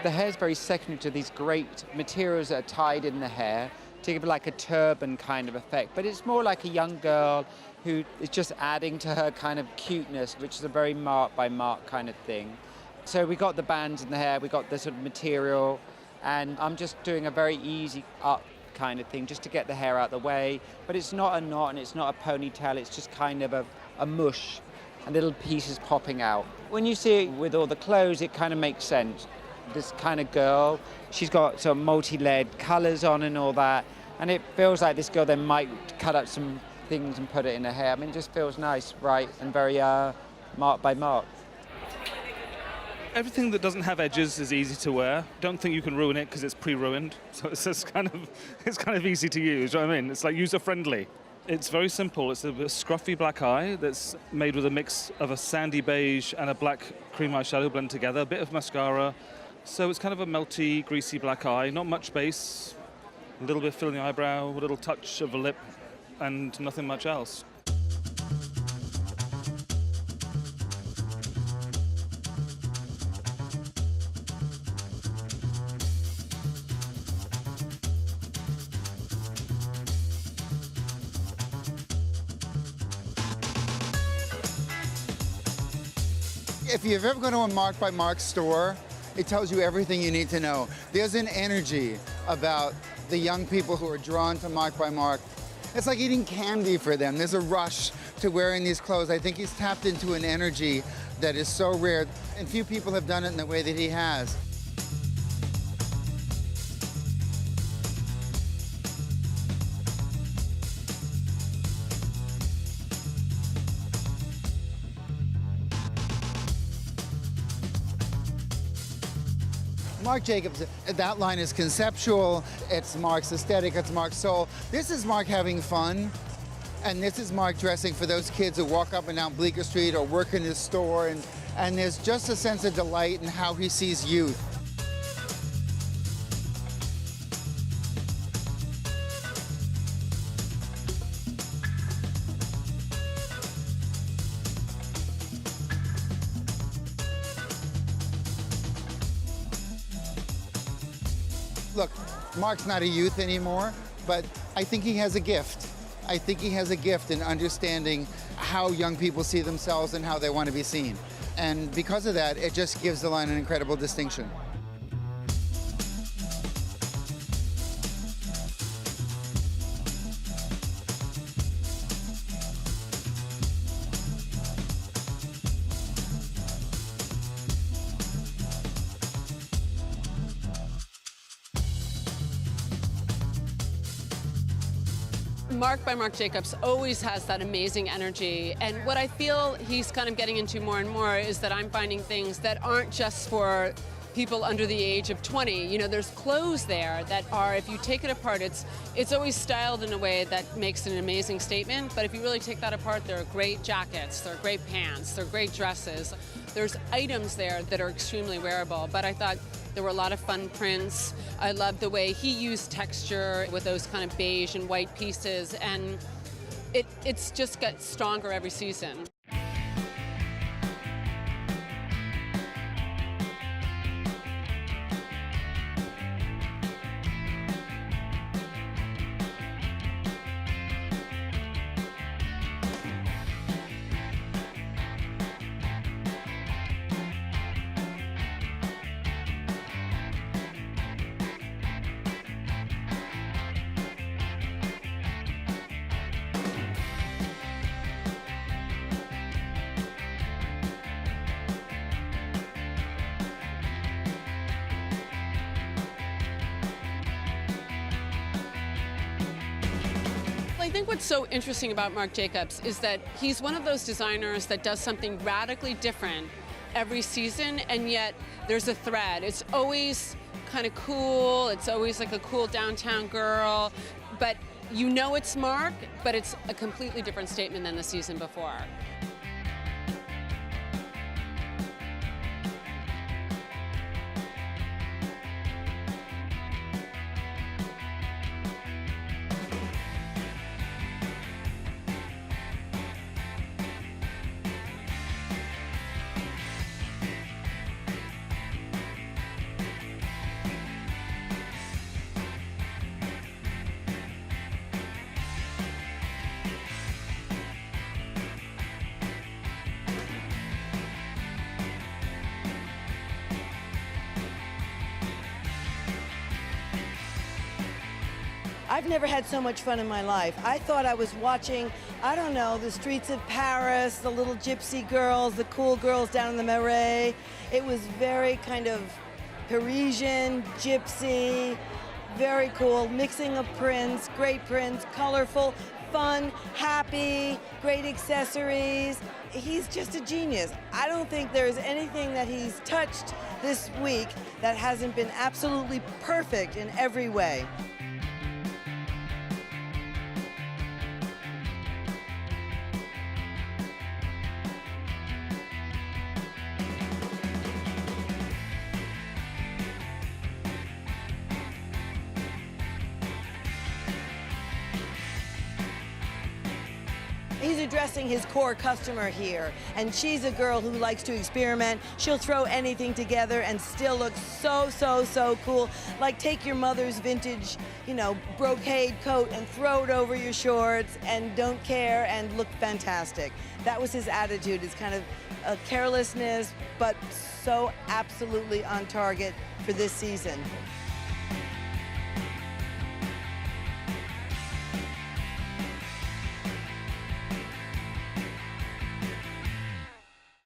The hair is very secondary to these great materials that are tied in the hair to give it like a turban kind of effect. But it's more like a young girl who is just adding to her kind of cuteness, which is a very Marc by Marc kind of thing. So we got the bands in the hair, we got the sort of material, and I'm just doing a very easy up kind of thing just to get the hair out of the way. But it's not a knot and it's not a ponytail, it's just kind of a mush and little pieces popping out. When you see it with all the clothes, it kind of makes sense. This kind of girl, she's got some multi-layered colors on and all that, and it feels like this girl then might cut up some things and put it in her hair. I mean, it just feels nice, right, and very Marc by Marc. Everything that doesn't have edges is easy to wear. Don't think you can ruin it because it's pre-ruined. So it's just kind of easy to use. You know what I mean? It's like user-friendly. It's very simple. It's a scruffy black eye that's made with a mix of a sandy beige and a black cream eyeshadow blend together, a bit of mascara. So it's kind of a melty, greasy black eye. Not much base. A little bit of fill in the eyebrow, a little touch of a lip, and nothing much else. If you've ever gone to a Marc by Marc store, it tells you everything you need to know. There's an energy about the young people who are drawn to Marc by Marc. It's like eating candy for them. There's a rush to wearing these clothes. I think he's tapped into an energy that is so rare, and few people have done it in the way that he has. Marc Jacobs, that line is conceptual, it's Marc's aesthetic, it's Marc's soul. This is Marc having fun, and this is Marc dressing for those kids who walk up and down Bleecker Street or work in his store, and there's just a sense of delight in how he sees youth. Look, Marc's not a youth anymore, but I think he has a gift. I think he has a gift in understanding how young people see themselves and how they want to be seen. And because of that, it just gives the line an incredible distinction. Marc by Marc Jacobs always has that amazing energy, and what I feel he's kind of getting into more and more is that I'm finding things that aren't just for people under the age of 20. You know, there's clothes there that are, if you take it apart, it's always styled in a way that makes an amazing statement, but if you really take that apart, there are great jackets, there are great pants, there are great dresses. There's items there that are extremely wearable, but I thought there were a lot of fun prints. I loved the way he used texture with those kind of beige and white pieces, and it's just got stronger every season. I think what's so interesting about Marc Jacobs is that he's one of those designers that does something radically different every season, and yet there's a thread. It's always kind of cool, it's always like a cool downtown girl, but you know it's Marc, but it's a completely different statement than the season before. I've never had so much fun in my life. I thought I was watching, I don't know, the streets of Paris, the little gypsy girls, the cool girls down in the Marais. It was very kind of Parisian, gypsy, very cool, mixing of prints, great prints, colorful, fun, happy, great accessories. He's just a genius. I don't think there's anything that he's touched this week that hasn't been absolutely perfect in every way. He's addressing his core customer here, and she's a girl who likes to experiment. She'll throw anything together and still look so cool. Like take your mother's vintage, brocade coat and throw it over your shorts and don't care and look fantastic. That was his attitude. It's kind of a carelessness, but so absolutely on target for this season.